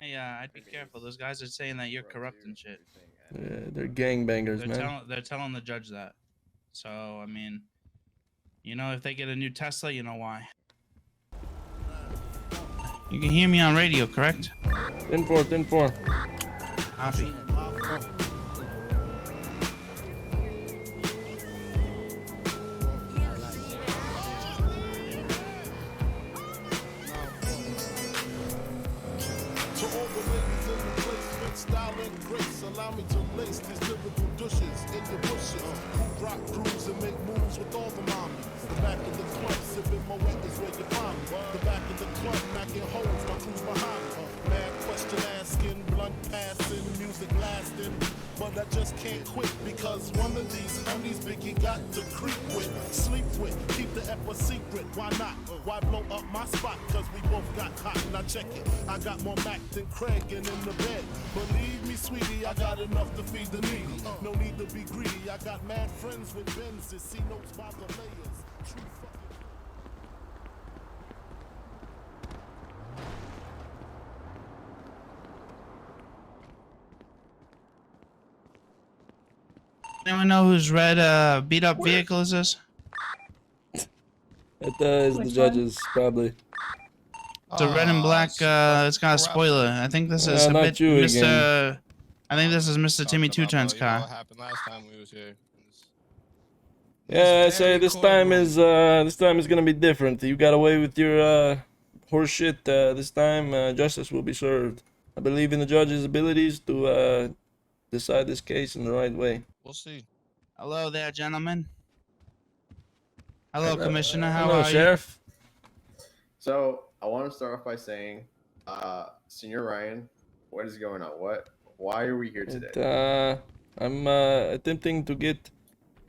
Hey, I'd be careful. Those guys are saying that you're corrupt and shit. Yeah, they're gangbangers, man. They're telling the judge that. So, I mean, you know, if they get a new Tesla, you know why. You can hear me on radio, correct? 10-4, 10-4. Copy. To all the ladies in the place with style and grace, allow me to lace these lyrical douches in your bushes. Who rock grooves and make moves with all the mommies. The back of the club, sipping my wet is where you find me. The back of the club, macking holes, my crew's behind me. Mad question asking, blunt passing, music lasting. But I just can't quit because one of these homies Biggie got to creep with, sleep with, keep the ep a secret. Why not? Why blow up my spot? Cause we both got hot. Now check it. I got more Mac than Craig and in the bed. Believe me, sweetie, I got enough to feed the needy. No need to be greedy. I got mad friends with Benzes. See notes by the layers. True fucking. Anyone know whose red beat up vehicle is this? That is the judges, probably. It's a red and black. It's got a spoiler. I think this is not you Mr. again. I think this is Mr. Timmy Two Turns car. What happened last time we was here? Yeah, I say this time is gonna be different. You got away with your horse shit. This time, justice will be served. I believe in the judge's abilities to decide this case in the right way. We'll see. Hello there, gentlemen. Hello, Commissioner. How Hello, are Sheriff. So I want to start off by saying, Senor Ryan, what is going on? Why are we here today? I'm attempting to get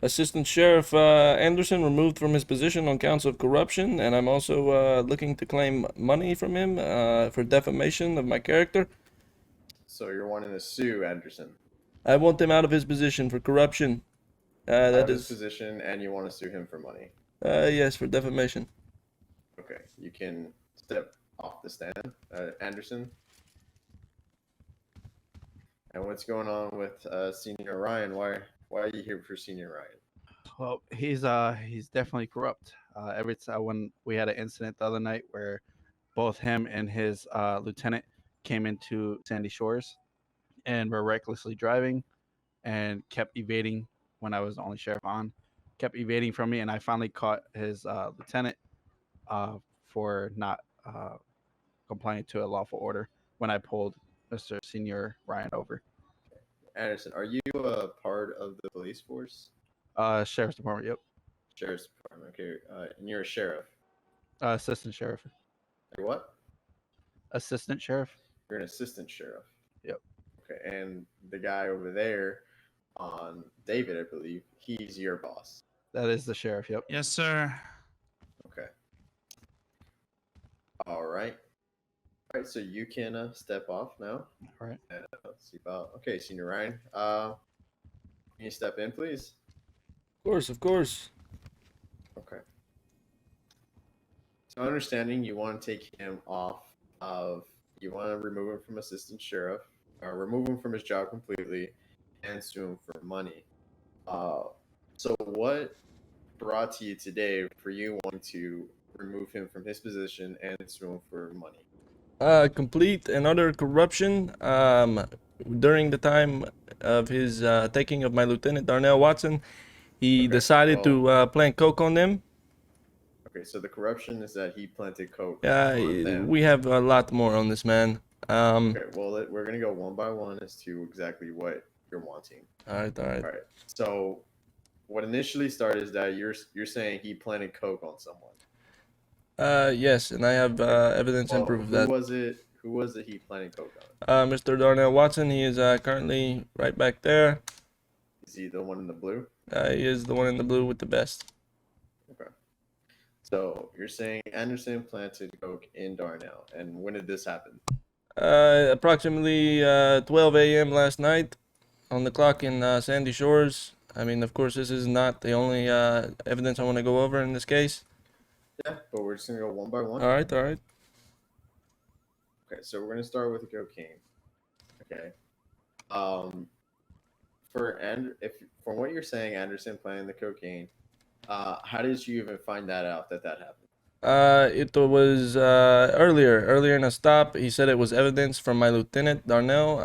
Assistant Sheriff Anderson removed from his position on counts of corruption, and I'm also looking to claim money from him for defamation of my character. So you're wanting to sue Anderson? I want him out of his position for corruption. Out of his position, and you want to sue him for money? Yes, for defamation. Okay, you can step off the stand, Anderson. And what's going on with Senior Ryan? Why are you here for Senior Ryan? Well, he's definitely corrupt. Every time when we had an incident the other night where both him and his lieutenant came into Sandy Shores and were recklessly driving and kept evading when I was the only sheriff on, kept evading from me, and I finally caught his lieutenant for not complying to a lawful order when I pulled Mr. Senior Ryan over. Anderson, are you a part of the police force? Sheriff's Department, yep. Sheriff's Department, okay. And you're a sheriff? Assistant Sheriff. You're what? Assistant Sheriff. You're an assistant sheriff? Yep. Okay, and the guy over there on David, I believe, he's your boss. That is the sheriff, yep. Yes, sir. Okay. All right. All right, so you can step off now. All right. Let's see about. Okay, Senior Ryan. Can you step in, please? Of course, of course. Okay. So, understanding you want to take him off of. You want to remove him from assistant sheriff, or remove him from his job completely, and sue him for money. So what brought to you today for you wanting to remove him from his position and sue him for money? Complete and utter corruption. During the time of his taking of my Lieutenant Darnell Watson, he decided to plant coke on them. Okay, so the corruption is that he planted coke. We have a lot more on this, man. Okay, well, we're gonna go one by one as to exactly what you're wanting. All right. All right. So, what initially started is that you're saying he planted coke on someone. Yes, and I have evidence and proof of that. Who was it he planted coke on? Mr. Darnell Watson. He is currently right back there. Is he the one in the blue? He is the one in the blue with the best. Okay. So you're saying Anderson planted coke in Darnell, and when did this happen? Approximately 12 a.m. last night on the clock in Sandy Shores. I mean, of course, this is not the only evidence I want to go over in this case. Yeah, but we're just going to go one by one. All right. Okay, so we're gonna start with the cocaine. Okay. If from what you're saying, Anderson planning the cocaine, how did you even find that out that happened? It was earlier in a stop. He said it was evidence from my lieutenant Darnell.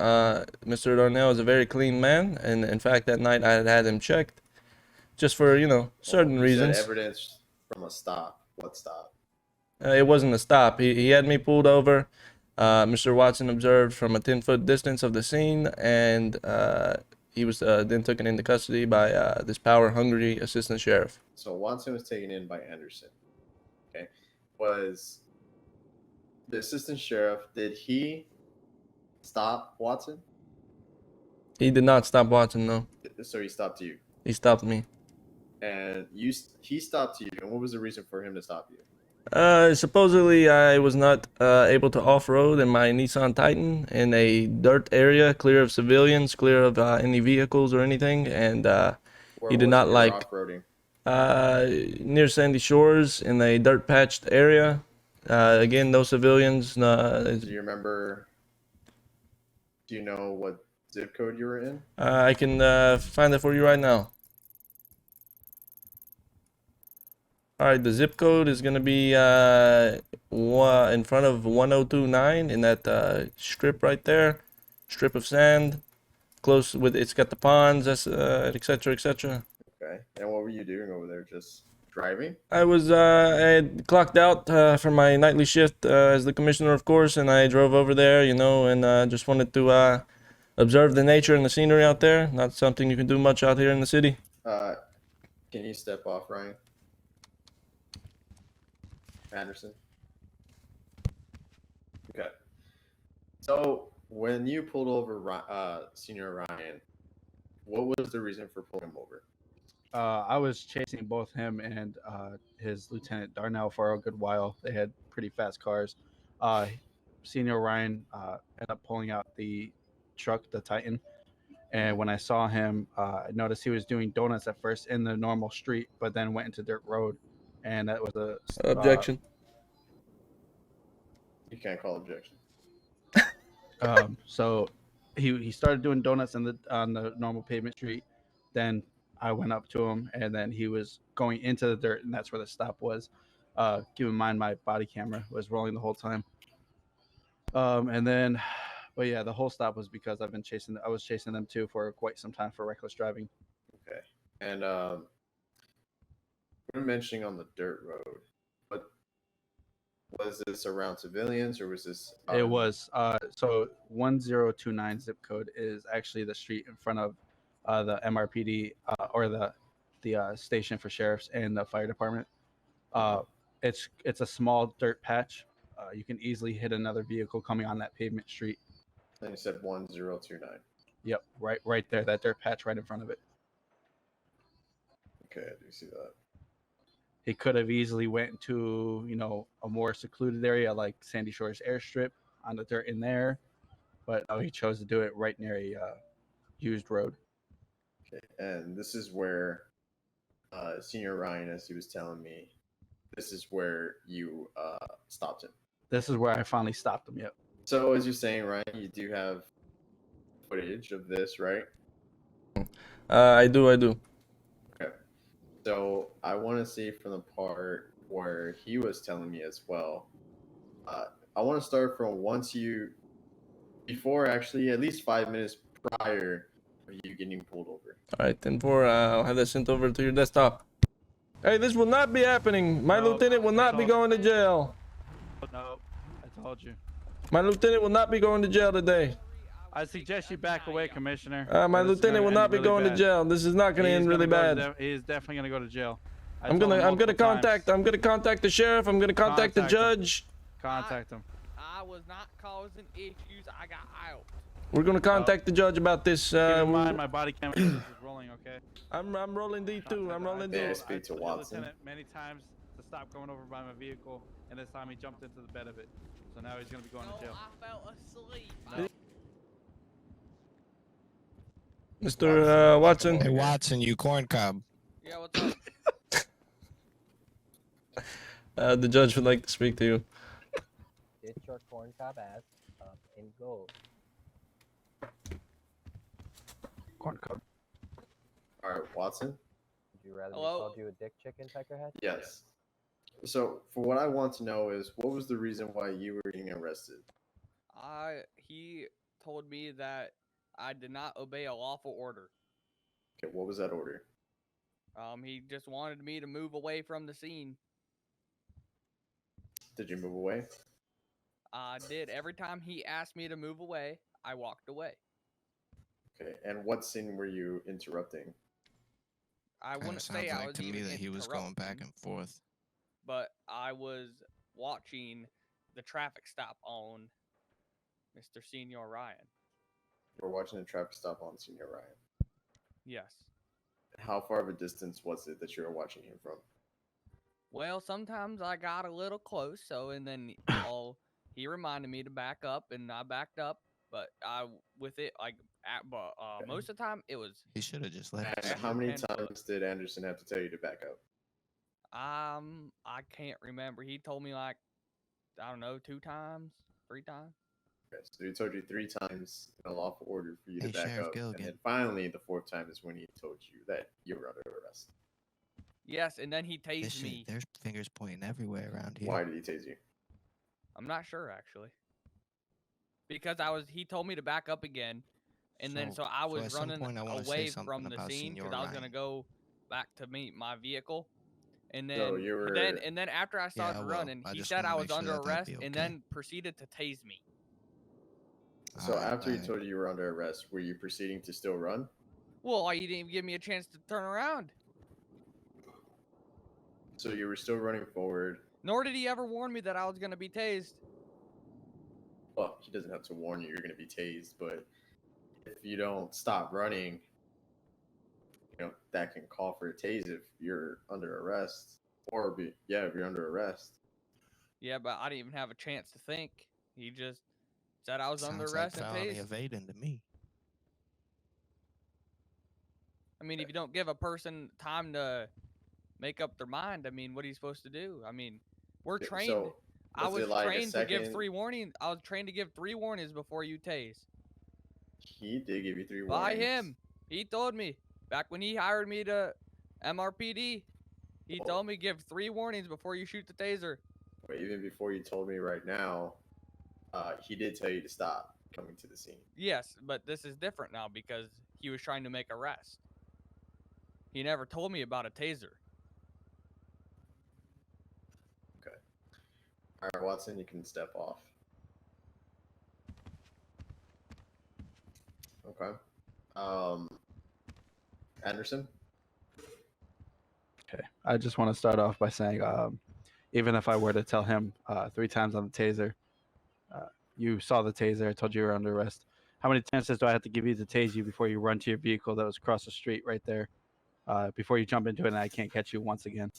Mr. Darnell is a very clean man, and in fact, that night I had him checked, just for certain You reasons. said evidence from a stop. What stop? It wasn't a stop. He had me pulled over. Mr. Watson observed from a 10-foot distance of the scene, and he was then taken into custody by this power-hungry assistant sheriff. So Watson was taken in by Anderson. Okay, was the assistant sheriff? Did he stop Watson? He did not stop Watson, no. So he stopped you, He stopped me. and he stopped you. And what was the reason for him to stop you? Supposedly I was not able to off-road in my Nissan Titan in a dirt area, clear of civilians, clear of any vehicles or anything, and Where he did was not your like off-roading? near Sandy Shores in a dirt patched area. Again, no civilians. Do you remember? Do you know what zip code you were in? I can find it for you right now. All right, the zip code is gonna be in front of 1029 in that strip right there, strip of sand, close with. It's got the ponds, etc., etc. Okay. And what were you doing over there? Just driving? I had clocked out for my nightly shift as the commissioner, of course, and I drove over there, and just wanted to observe the nature and the scenery out there. Not something you can do much out here in the city. Can you step off, Ryan? Anderson? Okay. So when you pulled over Senior Ryan, what was the reason for pulling him over? I was chasing both him and his lieutenant Darnell for a good while. They had pretty fast cars. Senior Ryan ended up pulling out the truck, the Titan, and when I saw him, I noticed he was doing donuts at first in the normal street, but then went into dirt road, and that was a Objection. You can't call objection. So he started doing donuts on the normal pavement street. Then I went up to him, and then he was going into the dirt, and that's where the stop was. Keep in mind, my body camera was rolling the whole time. But yeah, the whole stop was because I was chasing them too for quite some time for reckless driving. Okay. And we're mentioning on the dirt road, but was this around civilians or was this? It was so 1029 zip code is actually the street in front of the MRPD or the station for sheriffs and the fire department. It's a small dirt patch. You can easily hit another vehicle coming on that pavement street. And you said 1029. Yep, right there, that dirt patch right in front of it. Okay, I do see that. He could have easily went to a more secluded area like Sandy Shores airstrip on the dirt in there, but he chose to do it right near a used road. Okay, and this is where Senior Ryan, as he was telling me, this is where you stopped him. This is where I finally stopped him. Yep. So as you're saying, Ryan, you do have footage of this, right? I do. Okay. So I want to see from the part where he was telling me as well. I want to start from before actually, at least 5 minutes prior of you getting pulled over. All right, 10-4. I'll have that sent over to your desktop. Hey, this will not be happening. My lieutenant will not be going to jail. No, I told you. My lieutenant will not be going to jail today. I suggest you back away, Commissioner. My lieutenant will not be going to jail. This is not going to end really bad. He is definitely going to go to jail. I'm gonna contact the sheriff. I'm gonna contact the judge. Contact him. I was not causing issues. I got out. We're gonna contact the judge about this. Keep in mind, my body camera is rolling. Okay. I'm rolling D2. I'm rolling Yeah, D2. speak to I told Watson. Lieutenant many times to stop going over by my vehicle, and this time he jumped into the bed of it. So now he's gonna be going to jail. I fell asleep. No. Mr. Watson. Hey Watson, you corn cob. Yeah, what's up? The judge would like to speak to you. Get your corn cob ass up and go. Corn cob. All right, Watson. Would you rather Hello? me called you a dick chicken, Peckerhead? Yes. So, for what I want to know is, what was the reason why you were getting arrested? He told me that I did not obey a lawful order. Okay, what was that order? He just wanted me to move away from the scene. Did you move away? I did. Every time he asked me to move away, I walked away. Okay, and what scene were you interrupting? I Kinda wouldn't sounds say I like was to me even that he was going back interrupting, and forth. but I was watching the traffic stop on Mr. Senor Ryan. You were watching a traffic stop on Senor Ryan. Yes. How far of a distance was it that you were watching him from? Well, sometimes I got a little close, and then he reminded me to back up, and I backed up, but most of the time it was He should have just let And it After how slide. many 10 foot. times did Anderson have to tell you to back up? I can't remember. He told me like I don't know, 2 times, 3 times. Okay, so he told you 3 times in a lawful order for you to Hey, back Sheriff up, and Gilligan. then finally the 4th time is when he told you that you were under arrest. Yes, and then he This tased shit, me. there's fingers pointing everywhere around here. Why did he tase you? I'm not sure actually. Because he told me to back up again, and then so I so was at some running point I wanna say away something from the about scene because Senor I was gonna Ryan. go back to meet my vehicle, and So then you were after I Yeah, started I will. running, I he just said wanna I make was sure under that that'd arrest, be and okay. then proceeded to tase me. so Alright, after he alright. told you were under arrest, were you proceeding to still run? Well, you didn't even give me a chance to turn around. So you were still running forward. Nor did he ever warn me that I was gonna be tased. Well, he doesn't have to warn you you're going to be tased, but if you don't stop running, that can call for a tase if you're under arrest, or if you're under arrest. Yeah, but I didn't even have a chance to think. He just said I was under Sounds like arrest and felony tased. evading to me. I mean, if you don't give a person time to make up their mind, I mean, what are you supposed to do? I mean, we're trained. So I was it like a trained to give second? 3 warnings. I was trained to give 3 warnings before you tase. He did give you 3 By warnings. him. He told me back when he hired me to MRPD. He told me give 3 warnings before you shoot the taser. But even before you told me right now, he did tell you to stop coming to the scene. Yes, but this is different now because he was trying to make arrest. He never told me about a taser. Okay. All right, Watson, you can step off. Okay. Anderson? Okay. I just want to start off by saying, even if I were to tell him 3 times on the taser, you saw the taser, I told you were under arrest. How many chances do I have to give you to tase you before you run to your vehicle that was across the street right there, before you jump into it and I can't catch you once again?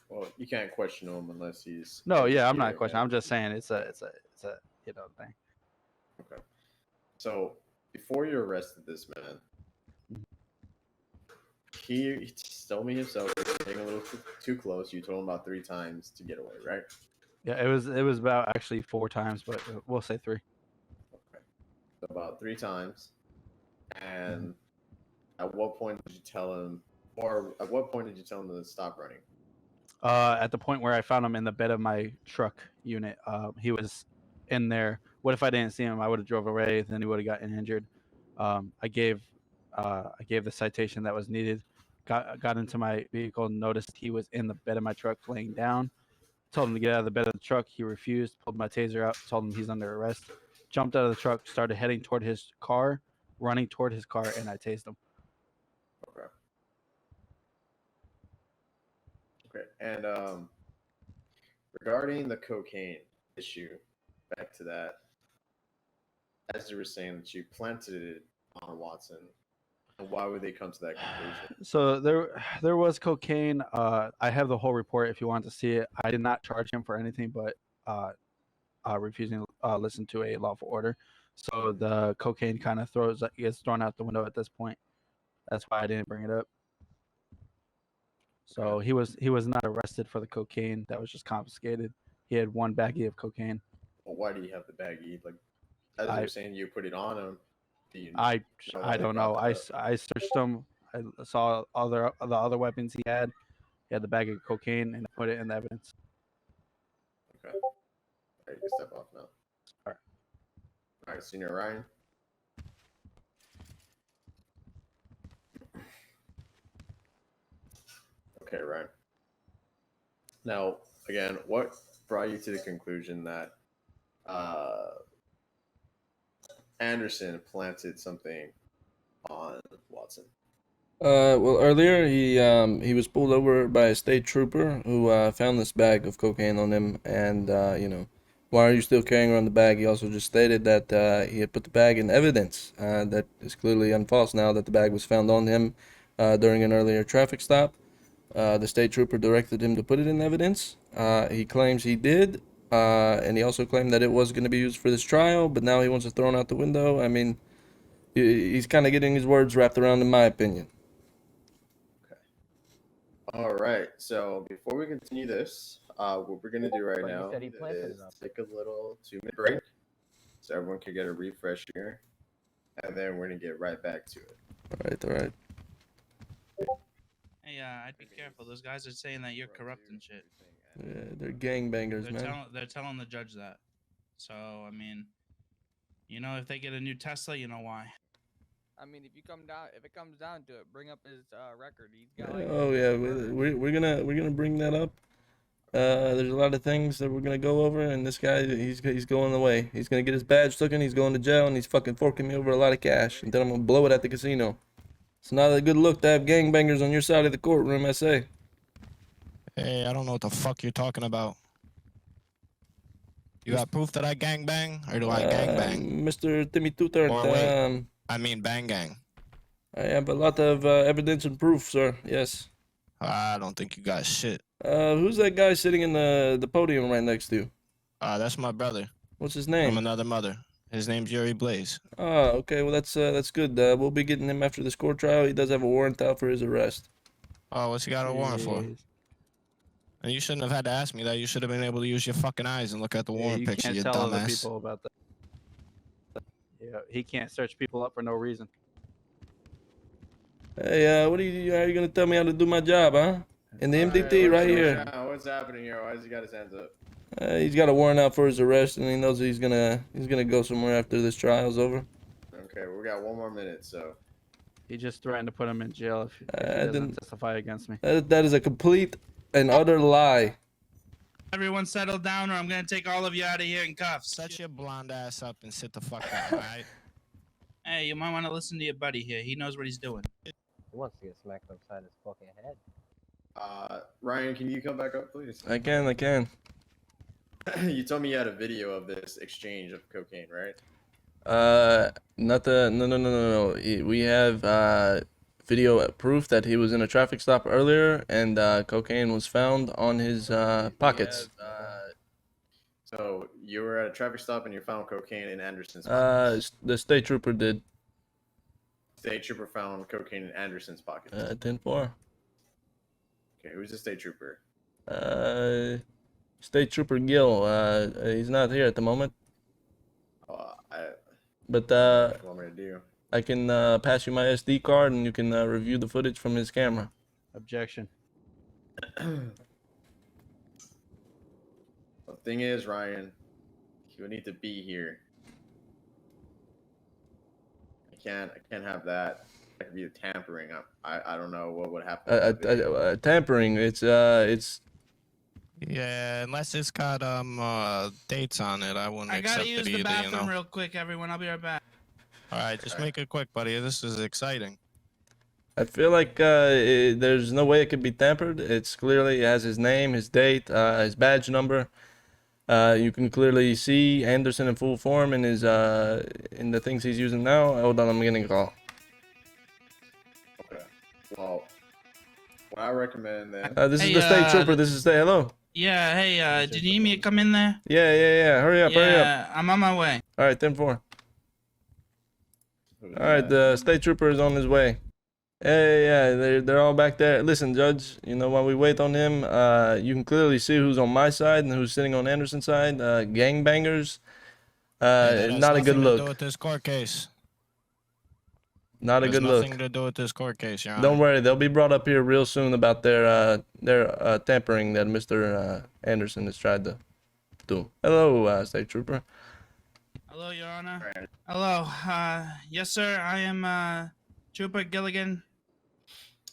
Well, you can't question him unless he's. No, yeah, I'm not here, questioning. man. I'm just saying it's a thing. Okay. So before you arrested this man, he told me himself he was getting a little too close. You told him about 3 times to get away, right? Yeah, it was about actually 4 times, but we'll say 3. Okay. So about 3 times. And at what point did you tell him, or at what point did you tell him to stop running? At the point where I found him in the bed of my truck unit, he was in there. What if I didn't see him? I would have drove away, then he would have gotten injured. I gave the citation that was needed. Got into my vehicle, noticed he was in the bed of my truck laying down. Told him to get out of the bed of the truck. He refused. Pulled my taser out. Told him he's under arrest. Jumped out of the truck. Started heading toward his car, running toward his car, and I tased him. Okay. Okay. And regarding the cocaine issue, back to that, as you were saying that you planted it on Watson, and why would they come to that conclusion? So there was cocaine. I have the whole report if you want to see it. I did not charge him for anything but refusing to listen to a lawful order. So the cocaine kind of gets thrown out the window at this point. That's why I didn't bring it up. So he was not arrested for the cocaine that was just confiscated. he had one baggie of cocaine. Well, why do you have the baggie? Like, as I- you're saying, you put it on him. Do you I know I they don't brought know. that up? I searched him. I saw the other weapons he had. He had the bag of cocaine and I put it in the evidence. Okay. All right, you can step off now. Alright. All right, Senior Ryan. Okay, Ryan. Now, again, what brought you to the conclusion that Anderson planted something on Watson? Well, earlier he was pulled over by a state trooper who found this bag of cocaine on him, and you know, why are you still carrying around the bag? He also just stated that he had put the bag in evidence. That is clearly unfalse now that the bag was found on him during an earlier traffic stop. The state trooper directed him to put it in evidence. He claims he did, and he also claimed that it was going to be used for this trial, but now he wants it thrown out the window. I mean, he's kind of getting his words wrapped around, in my opinion. All right. So before we continue this, what we're gonna do right But you now said he planted is enough. take a little 2-minute break, so everyone can get a refresh here, and then we're gonna get right back to it. All right. Hey, I'd be careful. Those guys are saying that you're corrupt and shit. Yeah, they're gangbangers, man. They're telling the judge that. So I mean, you know, if they get a new Tesla, you know why. I mean, if it comes down to it, bring up his record. He's got like. Oh yeah, murder. we're gonna bring that up. There's a lot of things that we're gonna go over, and this guy he's going away. He's gonna get his badge taken. He's going to jail, and he's fucking forking me over a lot of cash, and then I'm gonna blow it at the casino. It's not a good look to have gangbangers on your side of the courtroom, I say. Hey, I don't know what the fuck you're talking about. You got proof that I gangbang, or do I gangbang? Mr. Timmy Two-Turn, Or wait. I mean bang gang. I have a lot of evidence and proof, sir. Yes. I don't think you got shit. Who's that guy sitting in the podium right next to you? That's my brother What's his from name? another mother. His name's Yuri Blaze. Oh, okay. Well, that's good. We'll be getting him after this court trial. He does have a warrant out for his arrest. Oh, what's he got a warrant for? Jeez. And you shouldn't have had to ask me that. You should have been able to use your fucking eyes and look at the Yeah, warrant you picture, can't you tell other dumbass. people about that. Yeah, he can't search people up for no reason. Hey, what are you? How are you gonna tell me how to do my job, huh? In the MDT, right here. What's happening here? Why has he got his hands up? He's got a warrant out for his arrest, and he knows he's gonna go somewhere after this trial's over. Okay, we got 1 more minute, so. He just threatened to put him in jail if he didn't- doesn't testify against me. That is a complete and utter lie. Everyone settle down, or I'm gonna take all of you out of here in cuffs. Shut your blonde ass up and sit the fuck down, alright? Hey, you might want to listen to your buddy here. He knows what he's doing. He wants to get smacked upside his fucking head. Ryan, can you come back up, please? I can. You told me you had a video of this exchange of cocaine, right? No. We have video proof that he was in a traffic stop earlier, and cocaine was found on his pockets. So you were at a traffic stop and you found cocaine in Anderson's pockets. The state trooper did. State trooper found cocaine in Anderson's pockets. 10-4. Okay, who's the state trooper? State Trooper Gill. He's not here at the moment, but What do you want me to do? I can pass you my SD card, and you can review the footage from his camera. Objection. The thing is, Ryan, you need to be here. I can't have that. That could be tampering. I don't know what would happen. with that video. Tampering. It's Yeah, unless it's got dates on it, I wouldn't I accept gotta use it the either, bathroom you know. real quick, everyone. I'll be right back. Alright, just make it quick, buddy. This is exciting. I feel like there's no way it could be tampered. It's clearly it has his name, his date, his badge number. You can clearly see Anderson in full form in his in the things he's using now. Hold on, I'm getting a call. Okay. Well, what I recommend then. This Hey, is the state trooper. This is hello. Yeah, hey, did you need me to come in there? Yeah. Hurry up. I'm on my way. All right, 10-4. All right, the state trooper is on his way. Yeah, they're all back there. Listen, Judge, you know, while we wait on him, you can clearly see who's on my side and who's sitting on Anderson's side. Gangbangers. Hey, that has Not a good nothing to do look. with this court case. Not a There's good nothing look. to do with this court case, Your Don't Honor. worry, they'll be brought up here real soon about their tampering that Mr. Anderson has tried to do. Hello, State Trooper. Hello, Your Honor. Right. Hello. Yes, sir. I am Trooper Gilligan.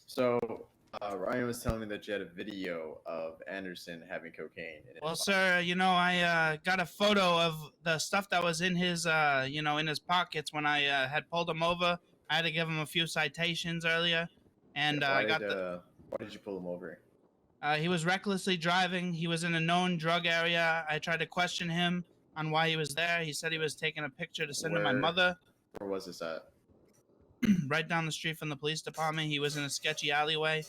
So, Ryan was telling me that you had a video of Anderson having cocaine. In his Well, pocket. sir, you know, I got a photo of the stuff that was in his, you know, in his pockets when I had pulled him over. I had to give him a few citations earlier, and I got the. Why did you pull him over? He was recklessly driving. He was in a known drug area. I tried to question him on why he was there. He said he was taking a picture to send to my Where- mother. Where was this at? Right down the street from the police department. He was in a sketchy alleyway.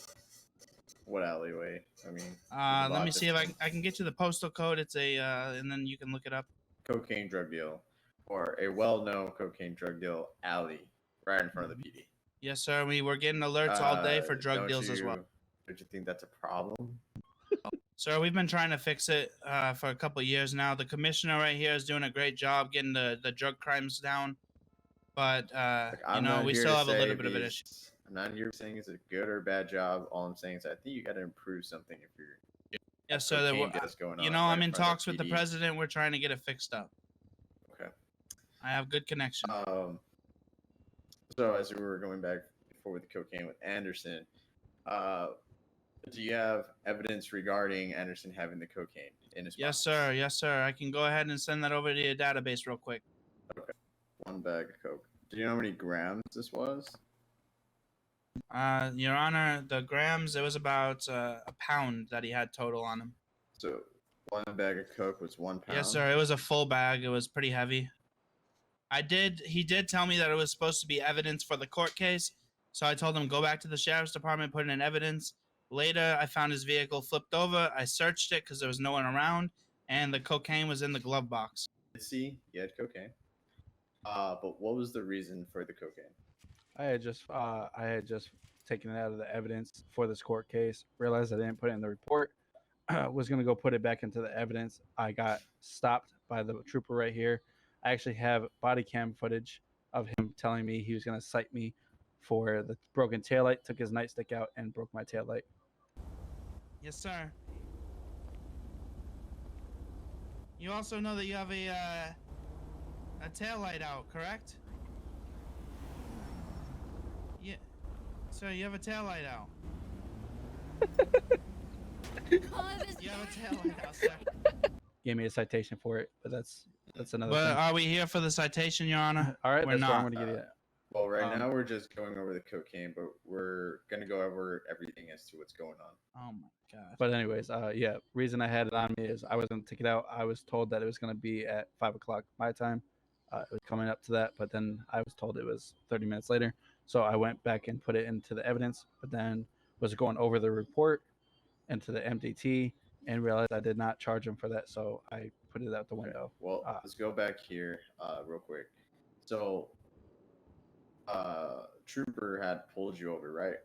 What alleyway? I mean, Let me see if I can get you the postal code. It's a and then you can look it up. cocaine drug deal, or a well-known cocaine drug deal alley right in front of the PD. Yes, sir. We were getting alerts all day for drug Don't deals as well. Don't you think that's a problem? Sir, we've been trying to fix it for a couple of years now. The commissioner right here is doing a great job getting the drug crimes down, but Like, you know, we still have a little bit of an issue. I'm not here saying it's a good or bad job. All I'm saying is I think you got to improve something if you're. Yes, sir. That cocaine deals going you on know, right I'm in front of talks with the PD. president. We're trying to get it fixed up. Okay. I have good connection. So as we were going back before with the cocaine with Anderson, do you have evidence regarding Anderson having the cocaine in his Yes, pockets? sir. Yes, sir. I can go ahead and send that over to your database real quick. One bag of coke. Do you know how many grams this was? Your Honor, the grams, it was about a pound that he had total on him. So one bag of coke was 1 pound. Yes, sir. It was a full bag. It was pretty heavy. He did tell me that it was supposed to be evidence for the court case. So I told him, go back to the sheriff's department, put it in evidence. Later, I found his vehicle flipped over. I searched it because there was no one around, and the cocaine was in the glove box. See, he had cocaine. But what was the reason for the cocaine? I had just taken it out of the evidence for this court case. Realized I didn't put it in the report. Was gonna go put it back into the evidence. I got stopped by the trooper right here. I actually have body cam footage of him telling me he was gonna cite me for the broken taillight. Took his nightstick out and broke my taillight. Yes, sir. You also know that you have a tail light out, correct? Yeah. Sir, you have a tail light out. You have a tail light out, sir. Gave me a citation for it, but that's another But thing. are we here for the citation, Your Honor? All right, we're that's what I'm not. gonna get at. Well, right now we're just going over the cocaine, but we're gonna go over everything as to what's going on. Oh my god. But anyways, yeah, reason I had it on me is I wasn't taking it out. I was told that it was gonna be at 5 o'clock my time. It was coming up to that, but then I was told it was 30 minutes later. So I went back and put it into the evidence, but then was going over the report into the MDT and realized I did not charge him for that. So I put it out the window. Well, let's go back here real quick. So, Trooper had pulled you over, right?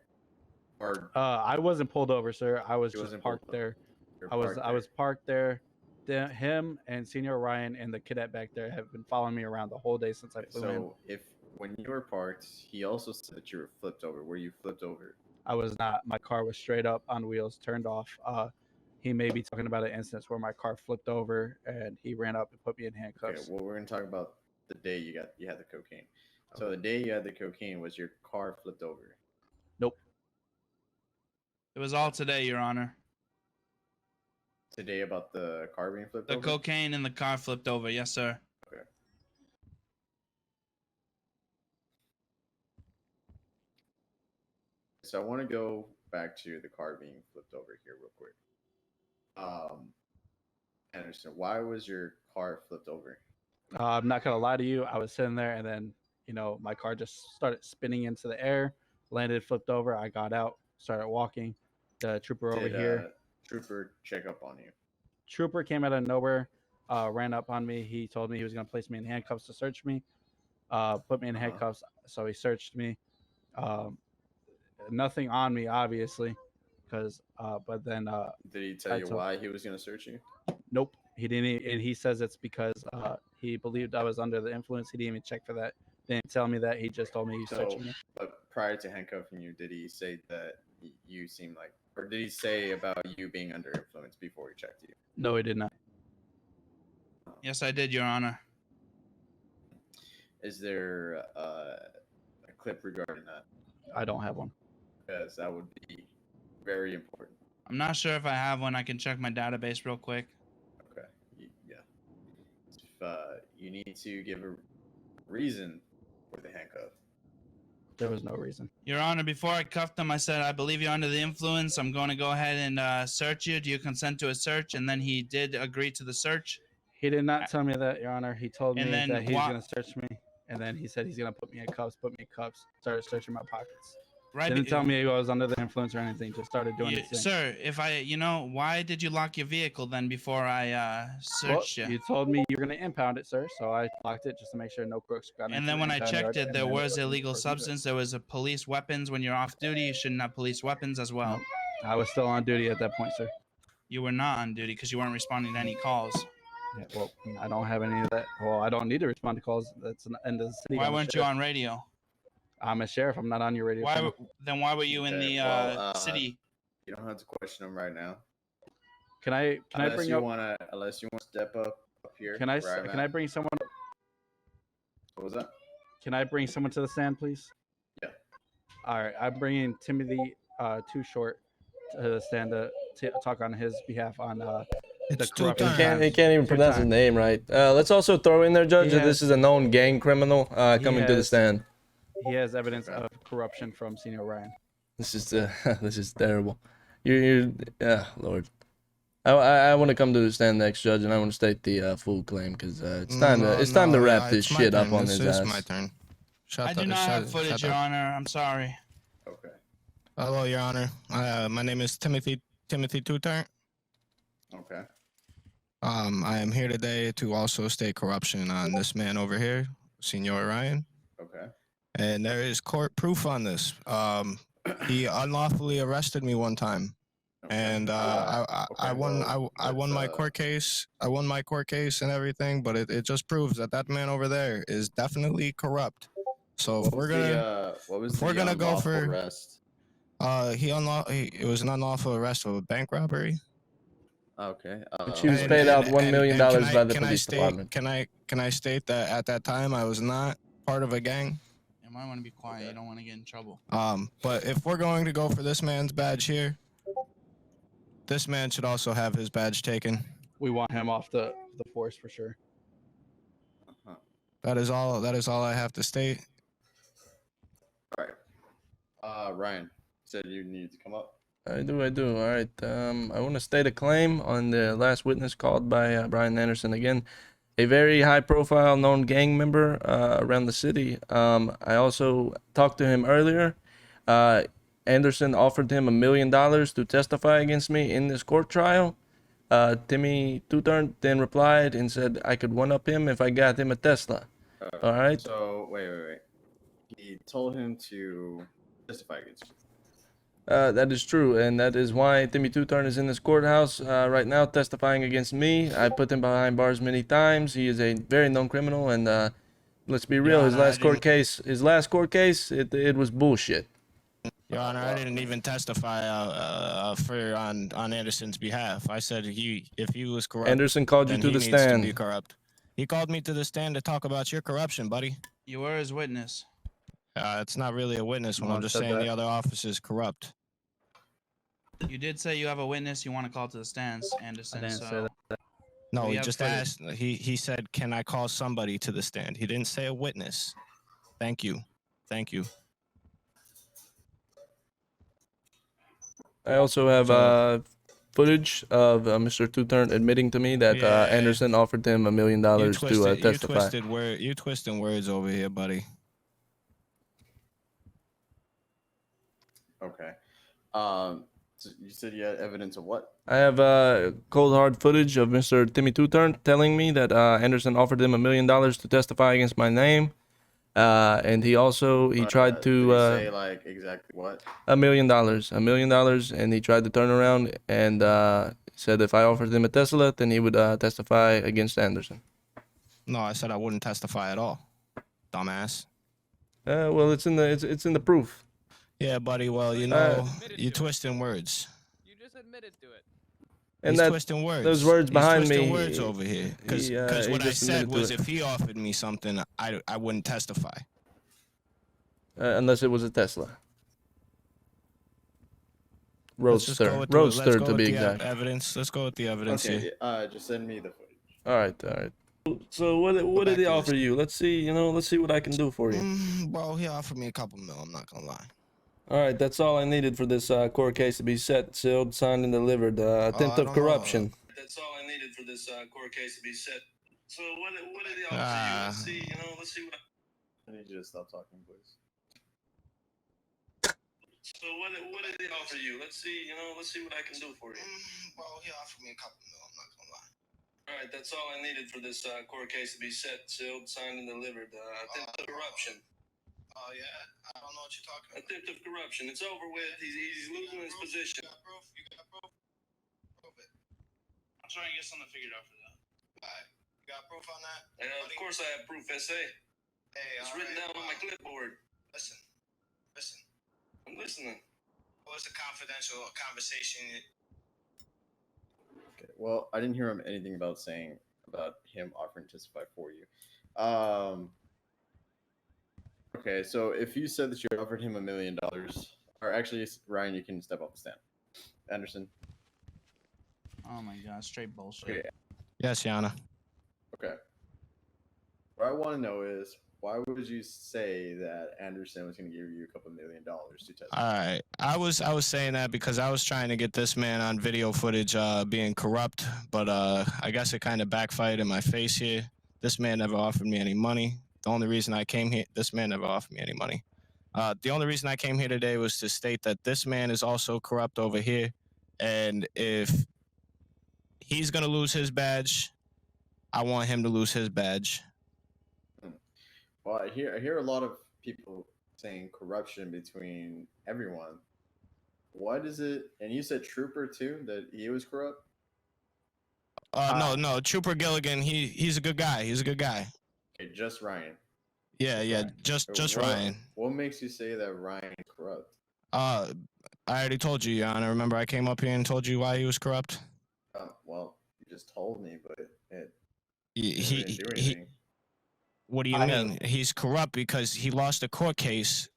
Or I wasn't pulled over, sir. I was He just wasn't pulled parked there. you're I was parked I was parked there. Him and Senor Ryan and the cadet back there have been following me around the whole day since I there. flew in. So, if when you were parked, he also said that you were flipped over. Were you flipped over? I was not. My car was straight up on wheels, turned off. He may be talking about an instance where my car flipped over and he ran up and put me in Okay. handcuffs. Well, we're gonna talk about the day you had the cocaine. So the day you had the cocaine, was your car flipped over? Nope. It was all today, Your Honor. Today about the car being flipped The over? cocaine in the car flipped over. Yes, sir. Okay. So I want to go back to the car being flipped over here real quick. Anderson, why was your car flipped over? I'm not gonna lie to you. I was sitting there and then my car just started spinning into the air, landed, flipped over. I got out, started walking. The trooper over Did here. Trooper check up on you? Trooper came out of nowhere, ran up on me. He told me he was gonna place me in handcuffs to search me. Put me in handcuffs. So he searched me. nothing on me, obviously, because but then Did he tell I you told- why he was gonna search you? nope, he didn't. And he says it's because he believed I was under the influence. He didn't even check for that. Didn't tell me that. He just told me he's So, searching me. but prior to handcuffing you, did he say that you seemed like, or did he say about you being under influence before he checked you? No, he did not. Yes, I did, Your Honor. Is there a clip regarding that? I don't have one. Because that would be very important. I'm not sure if I have one. I can check my database real quick. Okay. Yeah. If you need to give a reason for the handcuff. There was no reason. Your Honor, before I cuffed him, I said, I believe you're under the influence. I'm going to go ahead and search you. Do you consent to a search? And then he did agree to the search. He did not tell me that, Your Honor. He told And me then that he's why- gonna search me, and then he said he's gonna put me in cuffs. Started searching my pockets. Right. Didn't tell me I was under the influence or anything. Just started doing his thing. Sir, if why did you lock your vehicle then before I Well, searched you? you told me you were gonna impound it, sir. So I locked it just to make sure no crooks got into And then the when I impound checked yard, it, and there then was the illegal crooks used it. substance. There was a police weapons. When you're off duty, you shouldn't have police weapons as well. I was still on duty at that point, sir. You were not on duty because you weren't responding to any calls. Yeah, well, I don't have any of that. Well, I don't need to respond to calls. That's an end of the city. Why I'm a weren't you sheriff. on radio? I'm a sheriff. I'm not on your radio. Why channel. Why were you in Okay, the well, city? You don't have to question him right now. Can I Unless bring you up? unless you want to step up here. Can I where I'm can I at. bring someone? What was that? Can I bring someone to the stand, please? Yeah. All right, I'm bringing Timothy Too Short to the stand to talk on his behalf on the It's corruption. two-time. He can't even Two pronounce his times. name right. Let's also throw in there, Judge, He that this has- is a known gang criminal coming to the has- stand. He has evidence of corruption from Senor Ryan. This is this is terrible. You're Lord. I want to come to the stand next, Judge, and I want to state the full claim because it's time to wrap this it's my shit up turn. on This his is ass. my turn. I do not have footage, Your Honor. I'm sorry. Okay. Hello, Your Honor. My name is Timothy Tutar. Okay. I am here today to also state corruption on this man over here, Senor Ryan. Okay. And there is court proof on this. He unlawfully arrested me one time, Okay. and I Okay, won. well, I won my let's, court case. I won my court case and everything, but it just proves that that man over there is definitely corrupt. So if What we're was gonna the, what was we're the gonna go unlawful for- arrest? it was an unlawful arrest of a bank robbery. Okay. She was And- paid out $1 and million can by the can I police state, department. Can I state that at that time I was not part of a gang? You might want to be quiet. You don't want to get in trouble. But if we're going to go for this man's badge here, this man should also have his badge taken. We want him off the force for sure. That is all. That is all I have to state. All right. Ryan said you needed to come up. I do. All right. I want to state a claim on the last witness called by Brian Anderson again. A very high-profile known gang member around the city. I also talked to him earlier. Anderson offered him $1 million to testify against me in this court trial. Timmy Tutarn then replied and said I could one-up him if I got him a Tesla. All right. So wait. He told him to testify against you. That is true, and that is why Timmy Tutarn is in this courthouse right now testifying against me. I put him behind bars many times. He is a very known criminal, and let's be real, Your his Honor, last court case, it was bullshit. Your Honor, I didn't even testify on Anderson's behalf. I said if he was corrupt, Anderson called you then to he the needs to stand. be corrupt. He called me to the stand to talk about your corruption, buddy. You were his witness. It's not really a witness when No I'm one just said saying that. the other officer's corrupt. You did say you have a witness you want to call to the stands, Anderson. didn't so say that. No, We he have just footage. asked. He said, "Can I call somebody to the stand?" He didn't say a witness. Thank you. I also have footage of Mr. Tutarn admitting to me that Yeah. Anderson offered him $1 million to testify. You twisting words over here, buddy. Okay. So you said you had evidence of what? I have cold hard footage of Mr. Timmy Tutarn telling me that Anderson offered him $1 million to testify against my name. And he tried Did to he say like exactly what? $1 million, $1 million, and he tried to turn around and said if I offered him a Tesla, then he would testify against Anderson. No, I said I wouldn't testify at all. Dumbass. Well, it's in the proof. Yeah, buddy. Well, you know, you're twisting words. You just admitted to it. And He's that twisting words. those words He's behind twisting me. words over here. Because he what I just said admitted to was it. if he offered me something, I wouldn't testify. Unless it was a Tesla. Let's just go Roadster, with the- let's Roadster go to with be the exact. evidence. Let's go with the evidence Okay, here. just send me the footage. All right. So what did back he to offer this. you? Let's see. Let's see what I can do for you. Bro, he offered me a couple mil. I'm not gonna lie. All right, that's all I needed for this court case to be set, sealed, signed, and delivered. Attempt I of don't know. corruption. That's all I needed for this court case to be set. So what did he offer you? Let's see. Let's see what. I need you to stop talking, please. So what did he offer you? Let's see. Let's see what I can do for you. Bro, he offered me a couple mil. I'm not gonna lie. All right, that's all I needed for this court case to be set, sealed, signed, and delivered. Attempt of corruption. Oh yeah, I don't know what you're talking about. Attempt of corruption. It's over with. He's losing his position. You got proof? You got proof? Prove it. I'm trying to get something figured out for that. Alright. You got proof on that? Of course I have proof, SA. Hey, It's all written right, down on my clipboard. Listen. I'm listening. What was the confidential conversation? Okay. Well, I didn't hear him anything about him offering to testify for you. Okay, so if you said that you offered him $1 million, or actually, Ryan, you can step off the stand. Anderson. Oh my god, straight bullshit. Okay. Yes, Yana. Okay. What I want to know is why would you say that Anderson was going to give you a couple $1 million to testify? All right. I was saying that because I was trying to get this man on video footage being corrupt, but I guess it kind of backfired in my face here. This man never offered me any money. The only reason I came here, this man never offered me any money. The only reason I came here today was to state that this man is also corrupt over here, and if he's gonna lose his badge, I want him to lose his badge. Well, I hear a lot of people saying corruption between everyone. What is it? And you said Trooper too, that he was corrupt? No, Trooper Gilligan, he's a good guy. He's a good guy. Okay, just Ryan. Yeah, Ryan. just what, Ryan. What makes you say that Ryan is corrupt? I already told you, Your Honor. Remember I came up here and told you why he was corrupt? Well, you just told me, but it He didn't do anything. What do you mean? He's corrupt because he lost a court case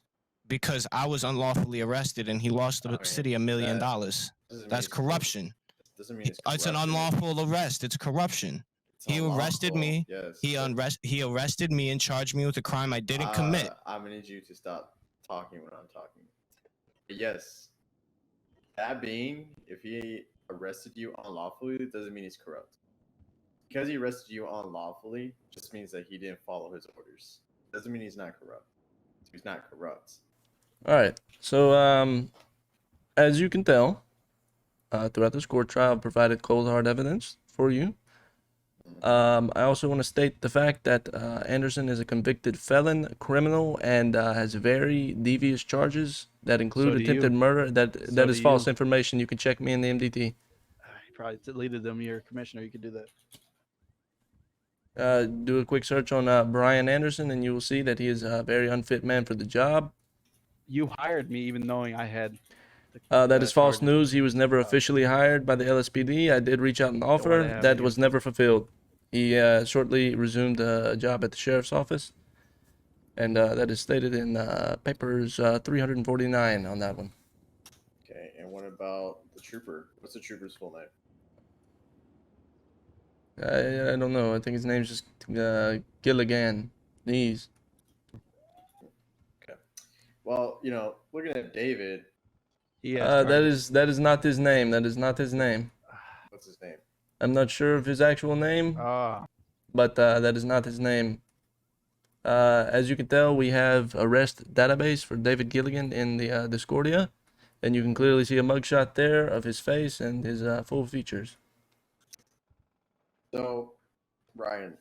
because I was unlawfully arrested and he lost the city $1 million. Doesn't mean That's it's corruption. Doesn't mean it's It's an corruption. unlawful arrest. It's corruption. He arrested me. Yes. He arrested me and charged me with a crime I didn't commit. I'm gonna need you to stop talking when I'm talking. But yes. That being, if he arrested you unlawfully, it doesn't mean he's corrupt. Because he arrested you unlawfully, just means that he didn't follow his orders. Doesn't mean he's not corrupt. He's not corrupt. All right. So, as you can tell, throughout this court trial, I've provided cold hard evidence for you. I also want to state the fact that Anderson is a convicted felon, criminal, and has very devious charges that include So do attempted you. murder. That So is do false you. information. You can check me in the MDT. You probably deleted them. You're a commissioner. You could do that. Do a quick search on Brian Anderson, and you will see that he is a very unfit man for the job. You hired me even knowing I had. That is false news. He was never officially hired by the LSPD. I did reach out and offer. have That you. was never fulfilled. He shortly resumed a job at the sheriff's office, and that is stated in papers 349 on that one. Okay, and what about the trooper? What's the trooper's full name? I don't know. I think his name's just Gilligan. Knees. Okay. Well, looking at David, That is not his name. That is not his name. what's his name? I'm not sure of his actual name, but that is not his name. As you can tell, we have arrest database for David Gilligan in the Discordia, and you can clearly see a mugshot there of his face and his full features. So, Ryan,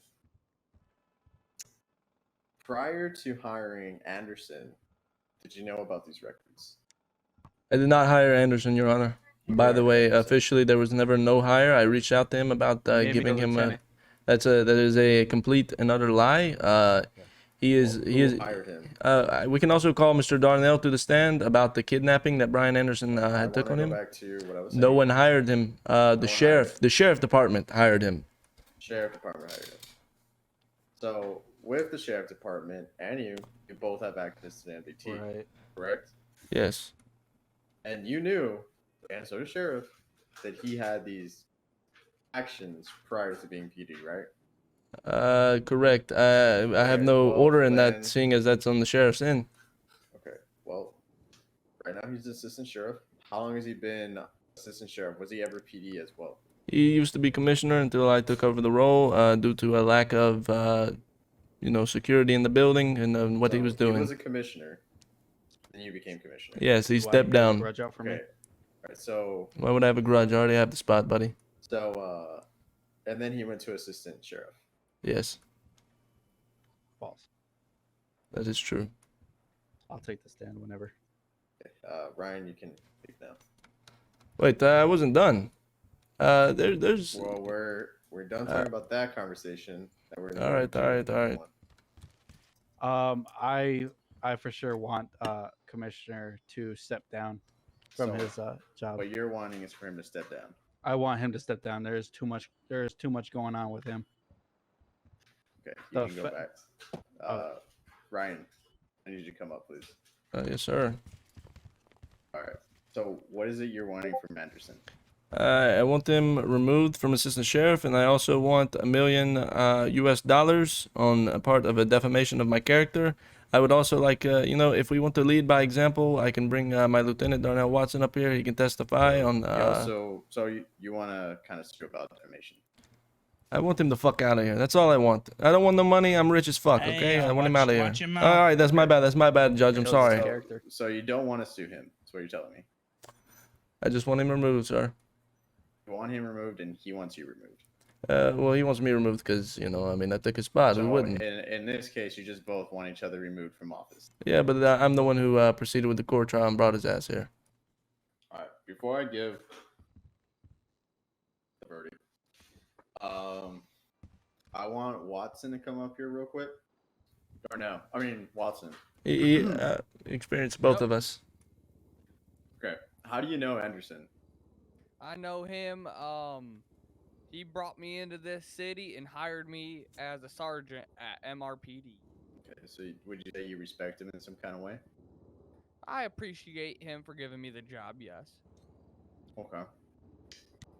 prior to hiring Anderson, did you know about these records? I did not hire Anderson, Your Honor. You By the hired way, Anderson. officially there was never no hire. I reached out to him about He made me the giving him a. lieutenant. That is a complete and utter lie. He is Well, he is. who hired him? We can also call Mr. Darnell to the stand about the kidnapping that Brian Anderson I had took wanna on go him. back to what I was No saying. one hired him. one hired him. The sheriff department hired him. Sheriff department hired him. So with the sheriff department and you both have access to the MDT, Right. correct? Yes. And you knew, and so did sheriff, that he had these actions prior to being PD, right? Correct. I have Okay, no well, order in then- that, seeing as that's on the sheriff's end. Okay. Well, right now he's assistant sheriff. How long has he been assistant sheriff? Was he ever PD as well? He used to be commissioner until I took over the role due to a lack of, security in the building and what he So was doing. He was a commissioner. Then you became commissioner. Yes, he Why you stepped got a down. grudge out for me? Okay. All right. So Why would I have a grudge? I already have the spot, buddy. And then he went to assistant sheriff. Yes, False. that is true. I'll take the stand whenever. Okay. Ryan, you can leave now. Wait, I wasn't done. There's. Well, we're done talking about that conversation. That we're All right, all right. I for sure want Commissioner to step down from So, his job. What you're wanting is for him to step down. I want him to step down. There is too much going on with him. Okay, you The can go fa- back. Ryan, I need you to come up, please. Yes, sir. All right. So, what is it you're wanting from Anderson? I want him removed from assistant sheriff, and I also want $1 million US on a part of a defamation of my character. I would also like, if we want to lead by example, I can bring my Lieutenant Darnell Watson up here. He can testify on. You want to kind of sue about defamation? I want him the fuck out of here. That's all I want. I don't want no money. I'm rich as fuck. Hey, Okay, I want him watch- out of here. watch your mouth. All right, that's my bad. That's my bad, Judge. I'm Knows his sorry. character. So you don't want to sue him? That's what you're telling me. I just want him removed, sir. You want him removed, and he wants you removed. Well, he wants me removed because I took his spot. So Who wouldn't? in this case, you just both want each other removed from office. Yeah, but I'm the one who proceeded with the court trial and brought his ass here. All right. Before I give the verdict, I want Watson to come up here real quick. Or no, I mean Watson. He experienced both Yep. of us. Okay. How do you know Anderson? I know him. He brought me into this city and hired me as a sergeant at MRPD. Okay, so would you say you respect him in some kind of way? I appreciate him for giving me the job, yes. Okay.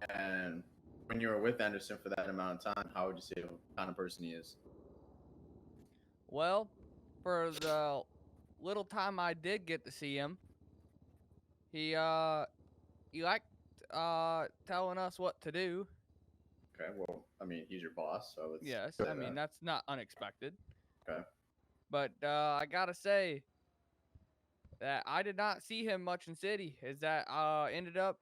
And when you were with Anderson for that amount of time, how would you say what kind of person he is? Well, for the little time I did get to see him, he liked telling us what to do. Okay, well, I mean, he's your boss, so it's Yes, good I mean that- that's not unexpected. Okay. But I gotta say that I did not see him much in city. Is that I ended up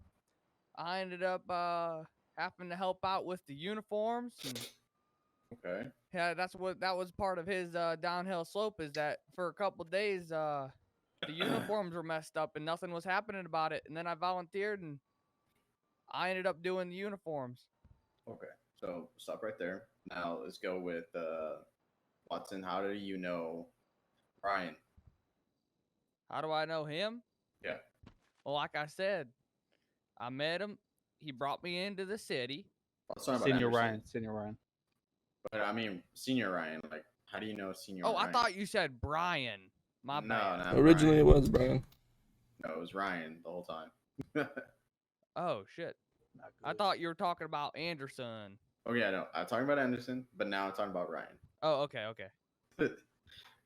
having to help out with the uniforms. And Okay. yeah, that was part of his downhill slope. Is that for a couple days the uniforms were messed up and nothing was happening about it. And then I volunteered and I ended up doing the uniforms. Okay. So stop right there. Now let's go with Watson. How do you know Brian? How do I know him? Yeah. Well, like I said, I met him. He brought me into the city. Let's talk about Senior Anderson. Ryan. Senior Ryan. But I mean, Senior Ryan. Like, how do you know Senior Oh, Ryan? I thought you said Brian. My No, bad. not Originally, Brian. it was Brian. No, it was Ryan the whole time. Oh shit. Not I good. thought you were talking about Anderson. Oh yeah, no, I'm talking about Anderson, but now I'm talking about Ryan. Oh, okay, okay. All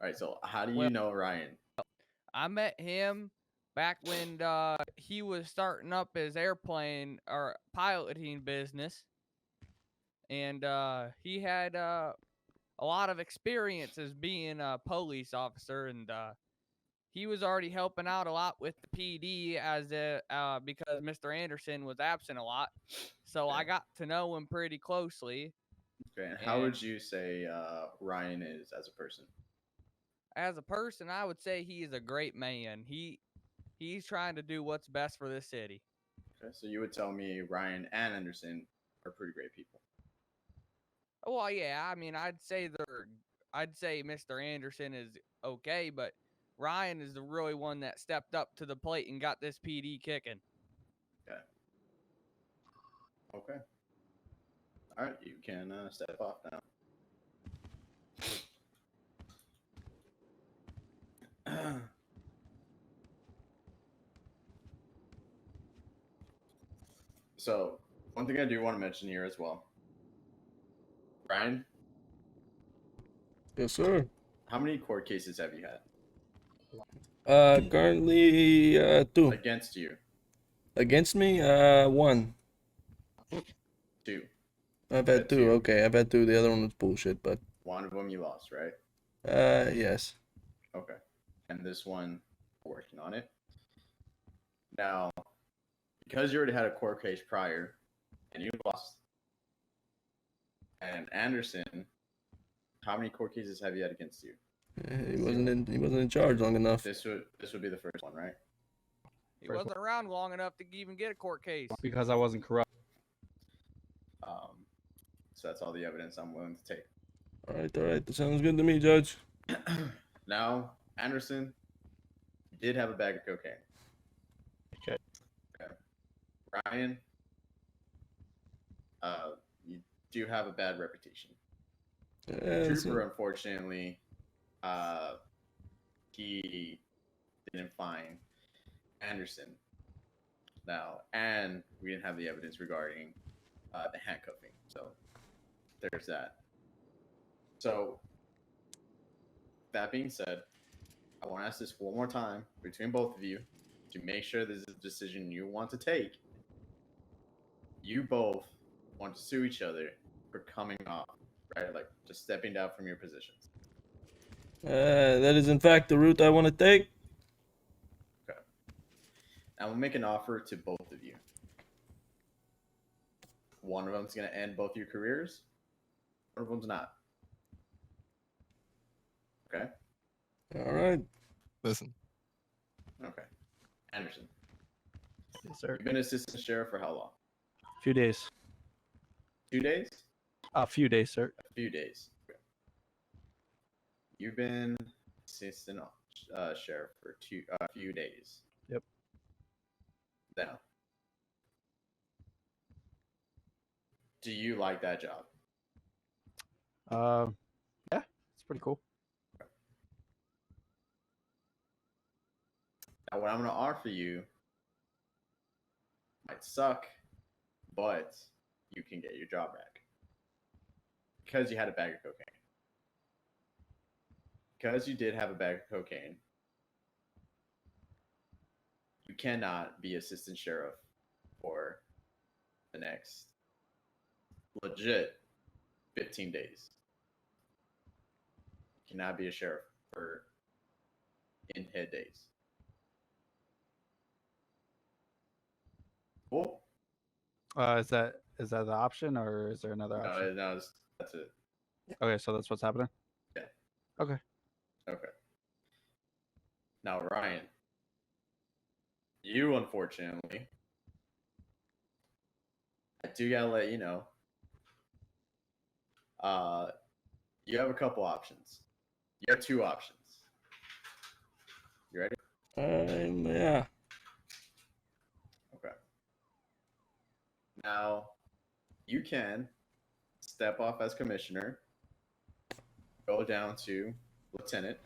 right, so how do you Well- know Ryan? I met him back when he was starting up his airplane or piloting business, and he had a lot of experience as being a police officer, and he was already helping out a lot with the PD because Mr. Anderson was absent a lot, so I Okay. got to know him pretty closely. Okay, and how would And- you say Ryan is as a person? as a person, I would say he is a great man. He's trying to do what's best for this city. Okay, so you would tell me Ryan and Anderson are pretty great people. Well, yeah, I mean, I'd say Mr. Anderson is okay, but Ryan is the really one that stepped up to the plate and got this PD kicking. Okay. All right, you can step off now. So, one thing I do want to mention here as well. Ryan, Yes, sir. how many court cases have you had Currently, 2. against you? Against me, 1. 2. I've Had had 2. 2. Okay, I've had 2. The other one was bullshit, but One of them you lost, right? yes. Okay. And this one, we're working on it. Now, because you already had a court case prior and you lost, and Anderson, how many court cases have you had against you? He wasn't in charge long enough. This would be the first one, right? He wasn't around long enough to even get a court case. Because I wasn't corrupt. So that's all the evidence I'm willing to take. All right. That sounds good to me, Judge. Now, Anderson, you did have a bag of cocaine. Okay. Ryan, you do have a bad reputation. Trooper, unfortunately, he didn't find Anderson. Now, and we didn't have the evidence regarding the handcuffing. So there's that. So that being said, I want to ask this one more time between both of you to make sure this is a decision you want to take. You both want to sue each other for coming off, right? Like just stepping down from your positions. That is in fact the route I want to take. Okay. I will make an offer to both of you. One of them's going to end both your careers. One of them's not. Okay? All right. Listen. Okay. Anderson, Yes, sir. you've been assistant sheriff for how long? A few days. 2 days? A few days, sir. A few days. Okay. You've been assistant sheriff for a few days. Yep. Now, do you like that job? Yeah, it's pretty cool. Now, what I'm going to offer you might suck, but you can get your job back. Because you had a bag of cocaine. Because you did have a bag of cocaine, you cannot be assistant sheriff for the next legit 15 days. You cannot be a sheriff for in head days. Cool. Is that the option, or is there another option? No, that's it. Okay, so that's what's happening. Yeah. Okay. Okay. Now, Ryan, you unfortunately, I do gotta let you know, you have a couple options. You have 2 options. You ready? Yeah. Okay. Now, you can step off as commissioner, go down to lieutenant.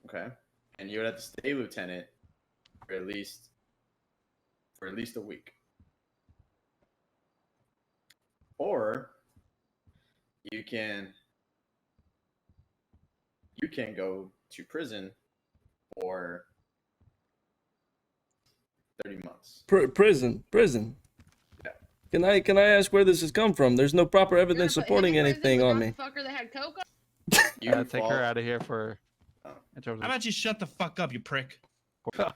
Okay. And you would have to stay lieutenant for at least a week. Or you can go to prison for 30 months. Prison. Yeah. Can I ask where this has come from? There's no proper evidence supporting anything on me. Fucker that had coke. You Take fall- her out of here for. Oh. In terms How of, about you shut the fuck up, you prick? I'm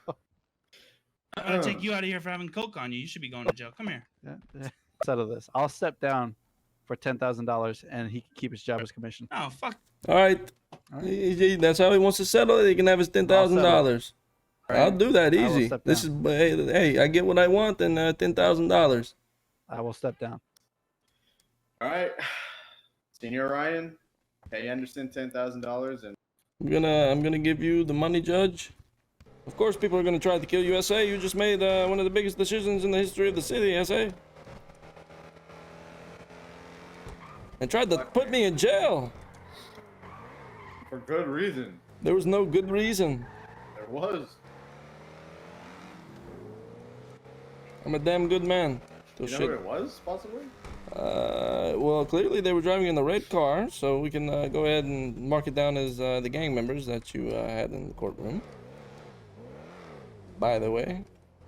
gonna take you out of here for having coke on you. You should be going to jail. Come here. yeah. Settle this. I'll step down for $10,000, and he can keep his job as commissioner. Oh fuck. All right. That's how he wants to settle it. He can have his $10,000. I'll do that I will easy. step This is hey, I get what I want, and $10,000. I will step down. All right, Senor Ryan, pay Anderson $10,000 and I'm gonna give you the money, Judge. Of course, people are gonna try to kill you, SA. You just made one of the biggest decisions in the history of the city, SA. And tried to put me in jail. for good reason. There was no good reason. There was. I'm a damn good man. So You know who it was, possibly? Well, clearly they were driving in the red car, so we can go ahead and mark it down as the gang members that you had in the courtroom. By the way.